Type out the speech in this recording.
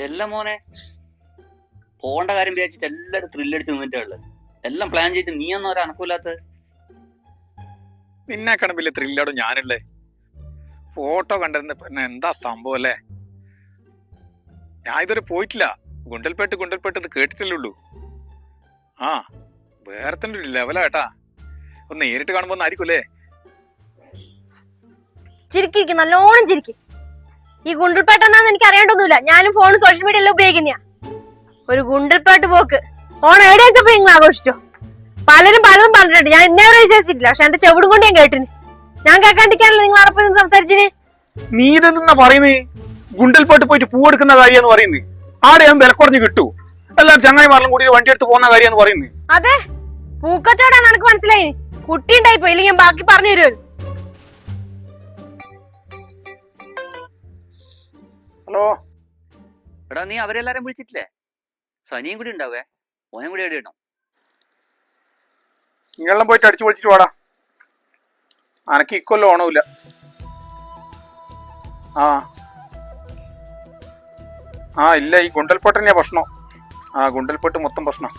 എല്ലാം മോനെ പോകേണ്ട കാര്യം വിചാരിച്ചിട്ട് എല്ലാരും ത്രില്ലടിച്ച് നിന്നിട്ടാ ഉള്ളത്. എല്ലാം പ്ലാൻ ചെയ്തിട്ട് നീ ഒന്നും ഒരു അനക്കൂലാത്ത. നിന്നെക്കാണ് വലിയ ത്രില്ലോടും ഞാനല്ലേ. ഫോട്ടോ കണ്ടിരുന്ന പിന്നെ എന്താ സംഭവം അല്ലേ. ഞാൻ ഇതുവരെ പോയിട്ടില്ല. ഗുണ്ടൽപേട്ട് ഇത് കേട്ടിട്ടില്ലുള്ളൂ. ആ വേറെ തന്നെ ഒരു ലെവലാട്ടാ. ഒന്ന് നേരിട്ട് കാണുമ്പോ ഒന്നും ആയിരിക്കൂലേ. ചിരിക്ക് നല്ലോണം ചിരിക്ക്. ഈ ഗുണ്ടൽപേട്ട് എന്നാന്ന് എനിക്ക് അറിയേണ്ടൊന്നുമില്ല. ഞാനും ഫോൺ സോഷ്യൽ മീഡിയ എല്ലാം ഉപയോഗിക്കുന്ന ഒരു ഗുണ്ടൽപേട്ട് പോക്ക് ഓണം എവിടെയൊക്കെ നിങ്ങൾ ആഘോഷിച്ചോ. പലരും പറഞ്ഞിട്ടുണ്ട്. ഞാൻ ഇന്നേ വിശ്വസിച്ചിട്ടില്ല. പക്ഷെ എന്റെ ചെവിടും കൊണ്ട് ഞാൻ കേട്ടിന്. ഞാൻ കേൾക്കാണ്ടിരിക്കാനല്ലോ നിങ്ങൾ അറപ്പം സംസാരിച്ചിന്. നീ ഇതെന്നാ പറയുന്നേ? ഗുണ്ടൽപേട്ട് പോയിട്ട് പൂവെടുക്കുന്ന കാര്യന്ന് പറയുന്നത് ആടെ ഞാൻ വില കുറഞ്ഞ് കിട്ടൂ. എല്ലാവരും ചങ്ങായിമാരെല്ലാം കൂടി വണ്ടി എടുത്ത് പോകുന്ന കാര്യന്ന് പറയുന്നത്. അതെ പൂക്കച്ചവടാണ്. എനിക്ക് മനസ്സിലായി. കുട്ടി ഉണ്ടായിപ്പോ ഇല്ലെങ്കിൽ ഞാൻ ബാക്കി പറഞ്ഞു തരുമല്ലോ. ഹലോ എടാ നീ അവരെല്ലാരും വിളിച്ചിട്ടില്ലേ? സനിയും കൂടി ഉണ്ടാവേ. ഓനും കൂടി എവിടെ ഇടണം. നിങ്ങളെല്ലാം പോയിട്ട് അടിച്ചു പൊളിച്ചിട്ട് വാടാ. അനക്ക് ഇക്കൊല്ലം ഓണമില്ല. ആ ഇല്ല, ഈ ഗുണ്ടൽപേട്ട് തന്നെയാ പ്രശ്നം. ആ ഗുണ്ടൽപേട്ട് മൊത്തം പ്രശ്നം.